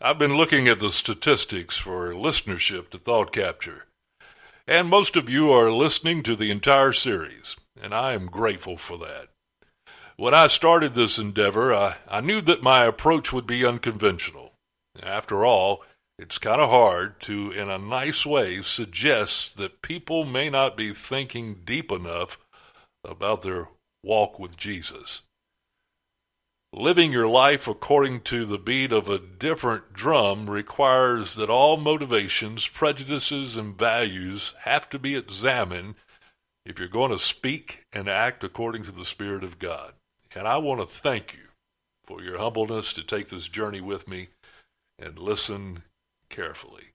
I've been looking at the statistics for listenership to Thought Capture, and most of you are listening to the entire series, and I am grateful for that. When I started this endeavor, I knew that my approach would be unconventional. After all, it's kind of hard to, in a nice way, suggest that people may not be thinking deep enough about their walk with Jesus. Living your life according to the beat of a different drum requires that all motivations, prejudices, and values have to be examined if you're going to speak and act according to the Spirit of God. And I want to thank you for your humbleness to take this journey with me and listen carefully.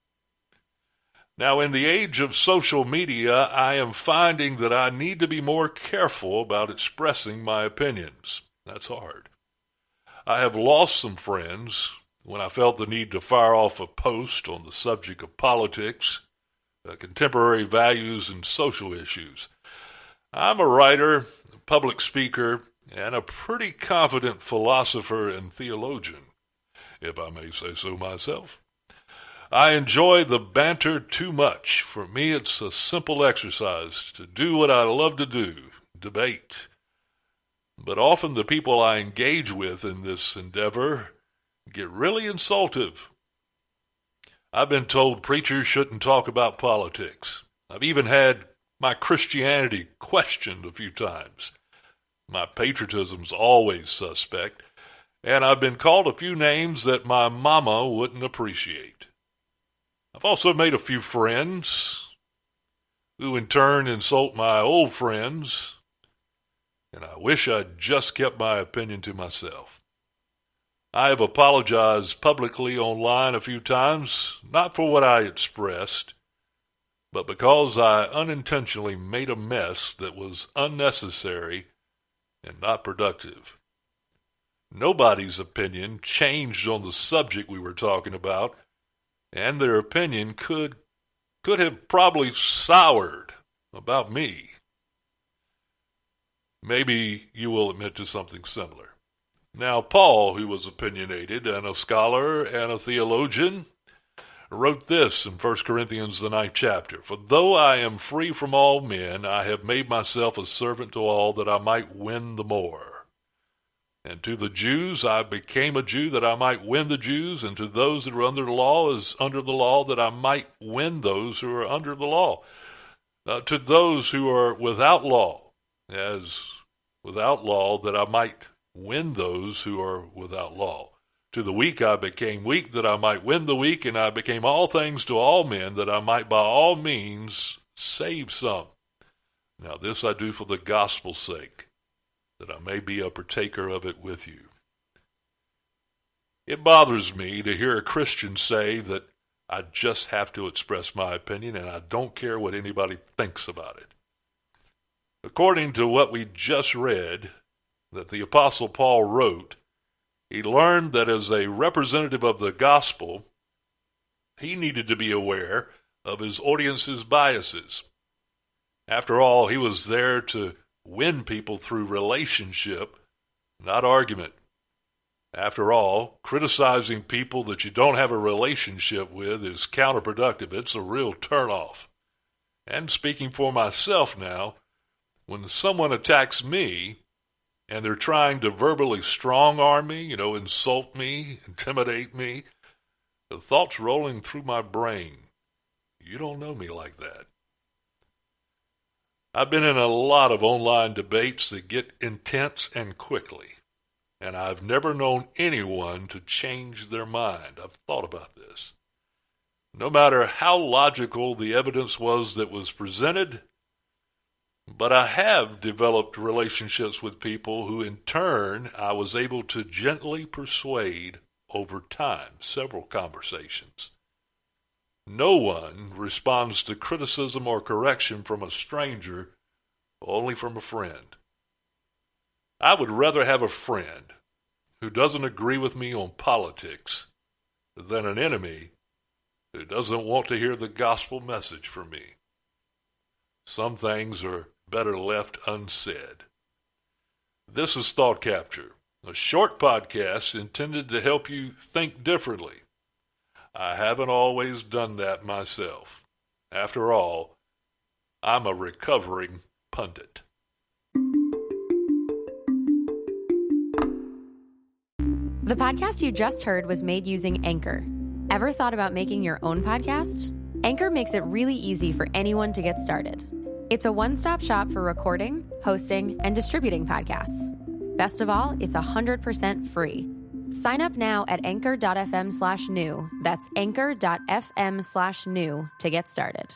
Now, in the age of social media, I am finding that I need to be more careful about expressing my opinions. That's hard. I have lost some friends when I felt the need to fire off a post on the subject of politics, contemporary values, and social issues. I'm a writer, a public speaker, and a pretty confident philosopher and theologian, if I may say so myself. I enjoy the banter too much. For me, it's a simple exercise to do what I love to do, debate. But often the people I engage with in this endeavor get really insultive. I've been told preachers shouldn't talk about politics. I've even had my Christianity questioned a few times. My patriotism's always suspect, and I've been called a few names that my mama wouldn't appreciate. I've also made a few friends who in turn insult my old friends, and I wish I'd just kept my opinion to myself. I have apologized publicly online a few times, not for what I expressed, but because I unintentionally made a mess that was unnecessary and not productive. Nobody's opinion changed on the subject we were talking about, and their opinion could have probably soured about me. Maybe you will admit to something similar. Now, Paul, who was opinionated and a scholar and a theologian, wrote this in 1 Corinthians, the 9th chapter. For though I am free from all men, I have made myself a servant to all that I might win the more. And to the Jews I became a Jew that I might win the Jews, and to those that are under the law as under the law that I might win those who are under the law. To those who are without law, as without law, that I might win those who are without law. To the weak I became weak, that I might win the weak, and I became all things to all men, that I might by all means save some. Now this I do for the gospel's sake, that I may be a partaker of it with you. It bothers me to hear a Christian say that I just have to express my opinion, and I don't care what anybody thinks about it. According to what we just read, that the Apostle Paul wrote, he learned that as a representative of the gospel, he needed to be aware of his audience's biases. After all, he was there to win people through relationship, not argument. After all, criticizing people that you don't have a relationship with is counterproductive. It's a real turnoff. And speaking for myself now, when someone attacks me and they're trying to verbally strong-arm me, insult me, intimidate me, the thoughts rolling through my brain, you don't know me like that. I've been in a lot of online debates that get intense and quickly, and I've never known anyone to change their mind. I've thought about this. No matter how logical the evidence was that was presented, but I have developed relationships with people who in turn I was able to gently persuade over time, several conversations. No one responds to criticism or correction from a stranger, only from a friend. I would rather have a friend who doesn't agree with me on politics than an enemy who doesn't want to hear the gospel message from me. Some things are better left unsaid. This is Thought Capture, a short podcast intended to help you think differently I haven't always done that myself. After all, I'm a recovering pundit. The podcast you just heard was made using Anchor. Ever thought about making your own podcast? Anchor makes it really easy for anyone to get started. It's a one-stop shop for recording, hosting, and distributing podcasts. Best of all, it's 100% free. Sign up now at anchor.fm/new. That's anchor.fm/new to get started.